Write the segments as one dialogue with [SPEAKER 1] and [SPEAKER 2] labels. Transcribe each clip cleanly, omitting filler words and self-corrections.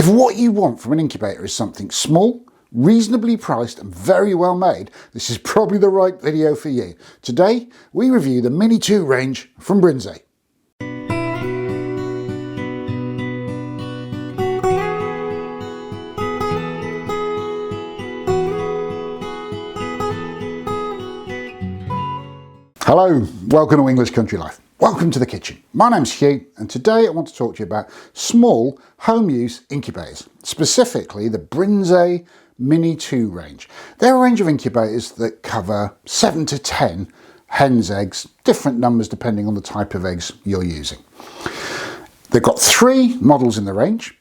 [SPEAKER 1] If what you want from an incubator is something small, reasonably priced and very well made, this is probably the right video for you. Today we review the Mini 2 range from Brinsea. Hello, welcome to English Country Life. Welcome to the kitchen. My name's Hugh and today I want to talk to you about small home use incubators, specifically the Brinsea Mini 2 range. They're a range of incubators that cover 7 to 10 hen's eggs, different numbers depending on the type of eggs you're using. They've got 3 models in the range,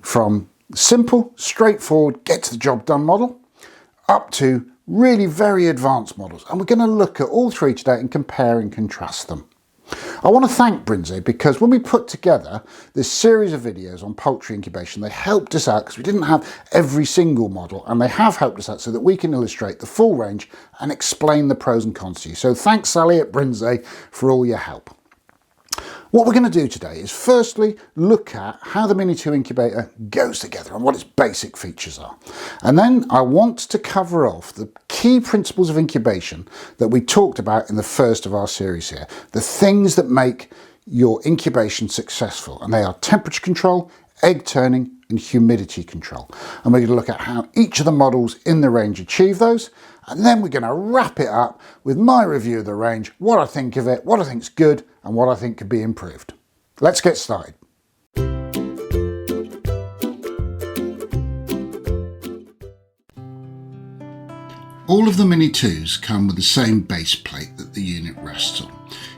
[SPEAKER 1] from simple, straightforward, get to the job done model, up to really very advanced models, and we're going to look at all 3 today and compare and contrast them. I want to thank Brinsea because when we put together this series of videos on poultry incubation, they helped us out because we didn't have every single model, and they have helped us out so that we can illustrate the full range and explain the pros and cons to you. So thanks Sally at Brinsea for all your help. What we're going to do today is firstly look at how the Mini 2 incubator goes together and what its basic features are. And then I want to cover off the key principles of incubation that we talked about in the first of our series here. The things that make your incubation successful, and they are temperature control, egg turning and humidity control. And we're going to look at how each of the models in the range achieve those. And then we're going to wrap it up with my review of the range, what I think of it, what I think's good and what I think could be improved. Let's get started. All of the Mini 2s come with the same base plate that the unit rests on.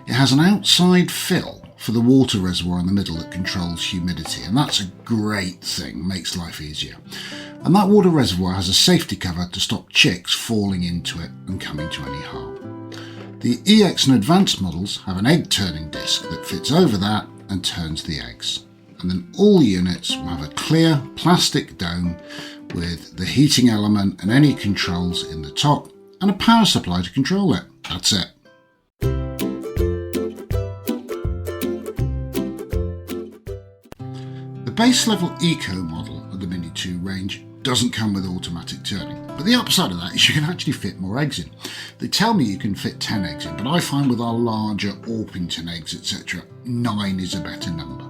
[SPEAKER 1] It has an outside fill for the water reservoir in the middle that controls humidity, and that's a great thing, makes life easier. And that water reservoir has a safety cover to stop chicks falling into it and coming to any harm. The EX and advanced models have an egg turning disc that fits over that and turns the eggs. And then all units will have a clear plastic dome with the heating element and any controls in the top and a power supply to control it. That's it. The base level Eco model of the Mini 2 range doesn't come with automatic turning, but the upside of that is you can actually fit more eggs in. They tell me you can fit 10 eggs in, but I find with our larger Orpington eggs, etc., 9 is a better number.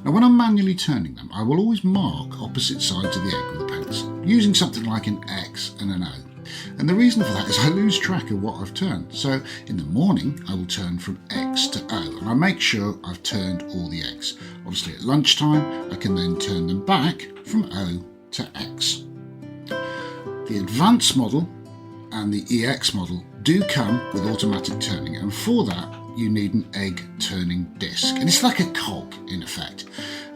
[SPEAKER 1] Now when I'm manually turning them, I will always mark opposite sides of the egg with a pencil, using something like an X and an O. And the reason for that is I lose track of what I've turned. So in the morning, I will turn from X to O, and I make sure I've turned all the eggs. Obviously at lunchtime, I can then turn them back from O to X. The advanced model and the EX model do come with automatic turning, and for that you need an egg turning disc, and it's like a cog in effect.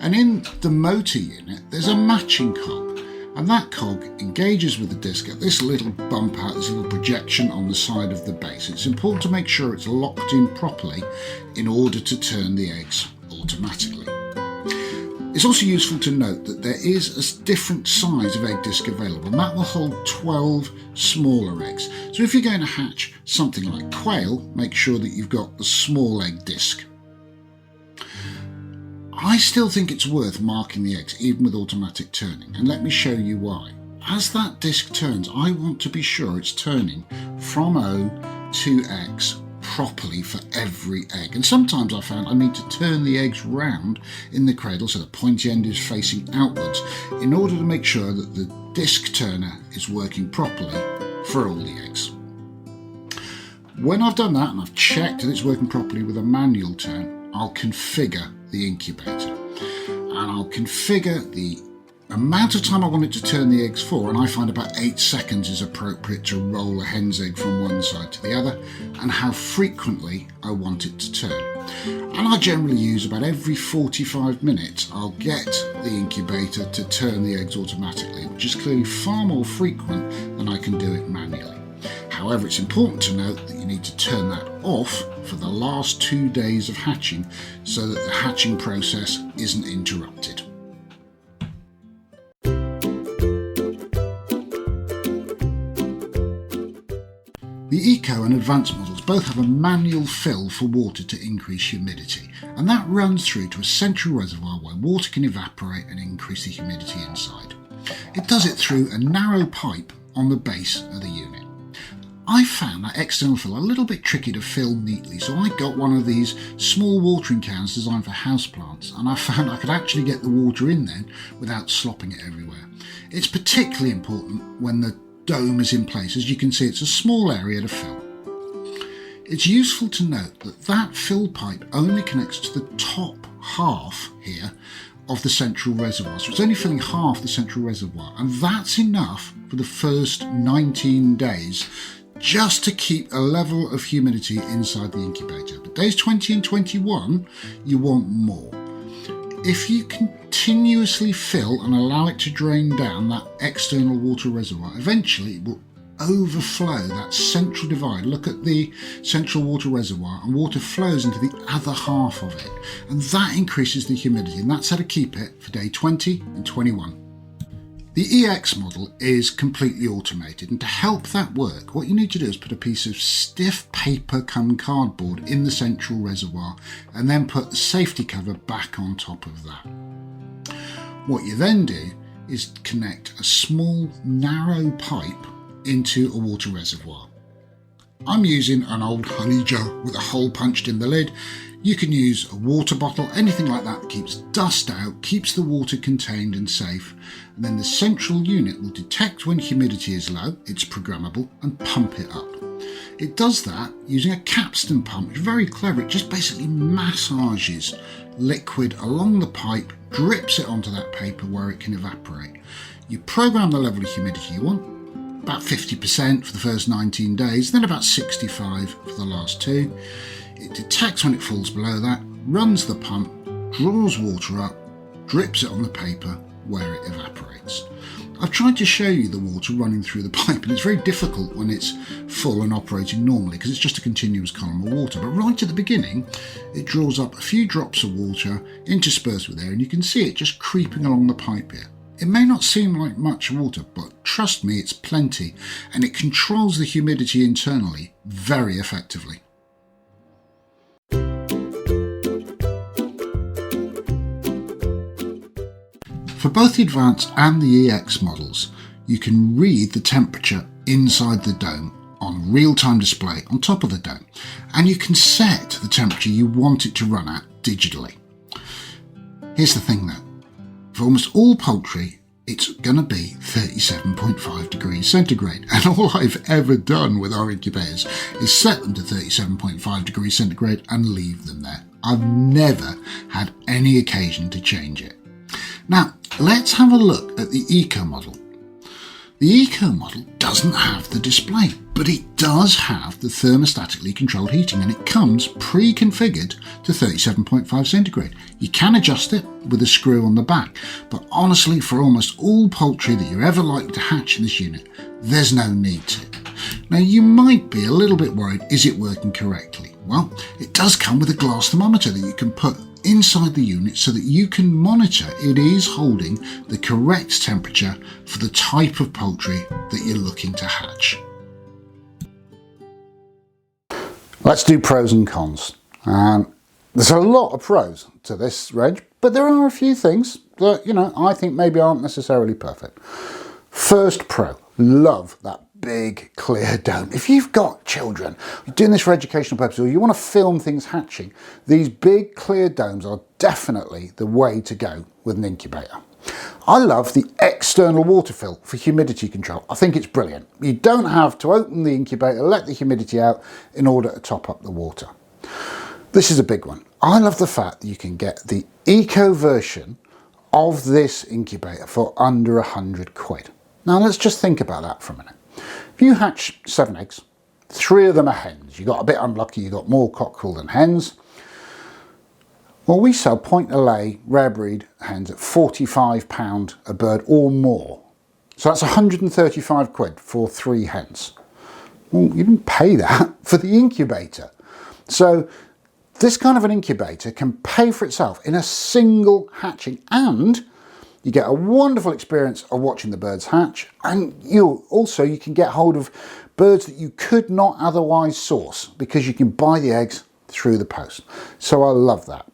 [SPEAKER 1] And in the motor unit there's a matching cog, and that cog engages with the disc at this little bump out, this little projection on the side of the base. It's important to make sure it's locked in properly in order to turn the eggs automatically. It's also useful to note that there is a different size of egg disc available, and that will hold 12 smaller eggs. So if you're going to hatch something like quail, make sure that you've got the small egg disc. I still think it's worth marking the eggs even with automatic turning, and let me show you why. As that disc turns, I want to be sure it's turning from O to X properly for every egg, and sometimes I found I need to turn the eggs round in the cradle so the pointy end is facing outwards in order to make sure that the disc turner is working properly for all the eggs. When I've done that and I've checked that it's working properly with a manual turn, I'll configure the incubator, and I'll configure the amount of time I want it to turn the eggs for, and I find about 8 seconds is appropriate to roll a hen's egg from one side to the other, and how frequently I want it to turn. And I generally use about every 45 minutes I'll get the incubator to turn the eggs automatically, which is clearly far more frequent than I can do it manually. However, it's important to note that you need to turn that off for the last 2 days of hatching so that the hatching process isn't interrupted. The Eco and Advanced models both have a manual fill for water to increase humidity, and that runs through to a central reservoir where water can evaporate and increase the humidity inside. It does it through a narrow pipe on the base of the unit. I found that external fill a little bit tricky to fill neatly, so I got one of these small watering cans designed for houseplants, and I found I could actually get the water in there without slopping it everywhere. It's particularly important when the dome is in place. As you can see, it's a small area to fill. It's useful to note that that fill pipe only connects to the top half here of the central reservoir, so it's only filling half the central reservoir, and that's enough for the first 19 days just to keep a level of humidity inside the incubator. But days 20 and 21, you want more. If you continuously fill and allow it to drain down that external water reservoir, eventually it will overflow that central divide. Look at the central water reservoir, and water flows into the other half of it, and that increases the humidity, and that's how to keep it for day 20 and 21. The EX model is completely automated, and to help that work, what you need to do is put a piece of stiff paper cum cardboard in the central reservoir and then put the safety cover back on top of that. What you then do is connect a small narrow pipe into a water reservoir. I'm using an old honey jar with a hole punched in the lid. You can use a water bottle, anything like that keeps dust out, keeps the water contained and safe, and then the central unit will detect when humidity is low, it's programmable, and pump it up. It does that using a capstan pump, which is very clever. It just basically massages liquid along the pipe, drips it onto that paper where it can evaporate. You program the level of humidity you want, about 50% for the first 19 days, then about 65% for the last 2. It detects when it falls below that, runs the pump, draws water up, drips it on the paper where it evaporates. I've tried to show you the water running through the pipe, and it's very difficult when it's full and operating normally because it's just a continuous column of water. But right at the beginning, it draws up a few drops of water interspersed with air, and you can see it just creeping along the pipe here. It may not seem like much water, but trust me, it's plenty, and it controls the humidity internally very effectively. For both the Advanced and the EX models, you can read the temperature inside the dome on real-time display on top of the dome, and you can set the temperature you want it to run at digitally. Here's the thing though, for almost all poultry, it's going to be 37.5 degrees centigrade, and all I've ever done with our incubators is set them to 37.5 degrees centigrade and leave them there. I've never had any occasion to change it. Now, let's have a look at the Eco model. The Eco model doesn't have the display, but it does have the thermostatically controlled heating, and it comes pre-configured to 37.5 centigrade. You can adjust it with a screw on the back, but honestly, for almost all poultry that you're ever likely to hatch in this unit, there's no need to. Now, you might be a little bit worried, is it working correctly? Well, it does come with a glass thermometer that you can put inside the unit so that you can monitor it is holding the correct temperature for the type of poultry that you're looking to hatch. Let's do pros and cons. There's a lot of pros to this reg, but there are a few things that, I think maybe aren't necessarily perfect. First pro, love that big clear dome. If you've got children, you're doing this for educational purposes, or you want to film things hatching, these big clear domes are definitely the way to go with an incubator. I love the external water fill for humidity control. I think it's brilliant. You don't have to open the incubator, let the humidity out in order to top up the water. This is a big one. I love the fact that you can get the Eco version of this incubator for under £100. Now let's just think about that for a minute. If you hatch 7 eggs, 3 of them are hens. You got a bit unlucky, you got more cockerel than hens. Well, we sell point-of-lay rare breed hens at £45 a bird or more. So that's £135 for 3 hens. Well, you didn't pay that for the incubator. So this kind of an incubator can pay for itself in a single hatching, and You get a wonderful experience of watching the birds hatch, and you can get hold of birds that you could not otherwise source because you can buy the eggs through the post. So I love that.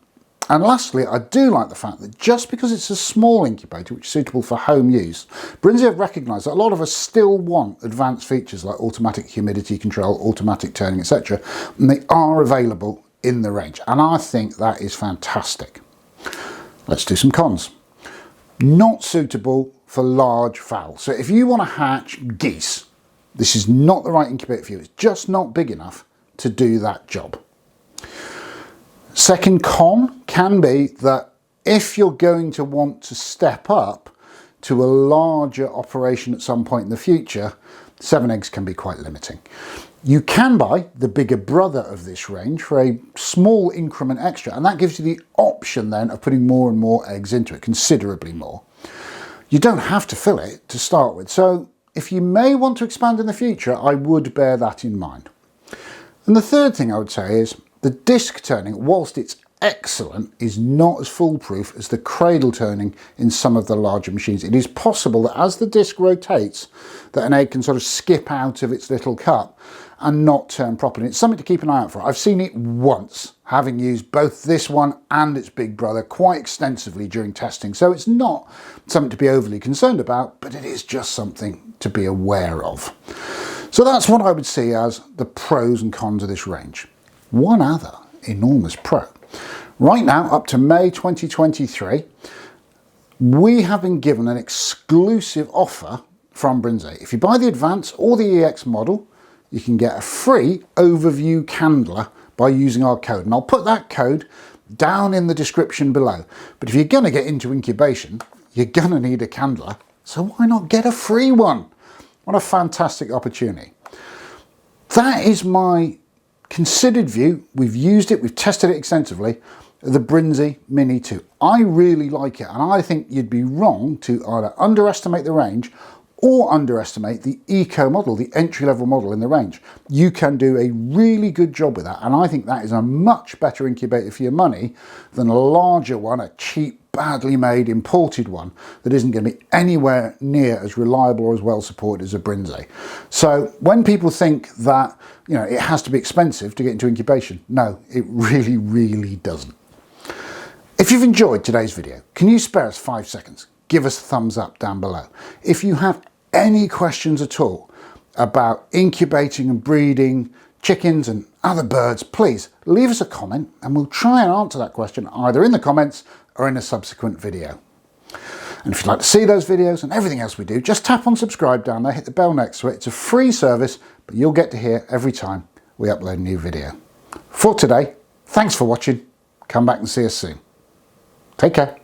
[SPEAKER 1] And lastly, I do like the fact that just because it's a small incubator which is suitable for home use, Brinsea have recognised that a lot of us still want advanced features like automatic humidity control, automatic turning, etc. And they are available in the range. And I think that is fantastic. Let's do some cons. Not suitable for large fowl. So if you want to hatch geese, this is not the right incubator for you. It's just not big enough to do that job. Second con can be that if you're going to want to step up to a larger operation at some point in the future, 7 eggs can be quite limiting. You can buy the bigger brother of this range for a small increment extra, and that gives you the option then of putting more and more eggs into it, considerably more. You don't have to fill it to start with, so if you may want to expand in the future, I would bear that in mind. And the third thing I would say is the disc turning, whilst it's excellent, is not as foolproof as the cradle turning in some of the larger machines. It is possible that as the disc rotates, that an egg can sort of skip out of its little cup and not turn properly. It's something to keep an eye out for. I've seen it once, having used both this one and its big brother quite extensively during testing. So it's not something to be overly concerned about, but it is just something to be aware of. So that's what I would see as the pros and cons of this range. One other enormous pro. Right now, up to May 2023, we have been given an exclusive offer from Brinsea. If you buy the Advance or the EX model, you can get a free overview candler by using our code. And I'll put that code down in the description below. But if you're going to get into incubation, you're going to need a candler. So why not get a free one? What a fantastic opportunity. That is my considered view. We've used it, we've tested it extensively, the Brinsea Mini 2. I really like it, and I think you'd be wrong to either underestimate the range or underestimate the Eco model, the entry-level model in the range. You can do a really good job with that, and I think that is a much better incubator for your money than a larger one, a cheap, badly made, imported one that isn't going to be anywhere near as reliable or as well supported as a Brinsea. So when people think that, you know, it has to be expensive to get into incubation, no, it really, really doesn't. If you've enjoyed today's video, can you spare us 5 seconds? Give us a thumbs up down below. If you have any questions at all about incubating and breeding chickens and other birds, please leave us a comment and we'll try and answer that question either in the comments or in a subsequent video. And if you'd like to see those videos and everything else we do, just tap on subscribe down there, hit the bell next to it. It's a free service, but you'll get to hear every time we upload a new video. For today, thanks for watching. Come back and see us soon. Take care.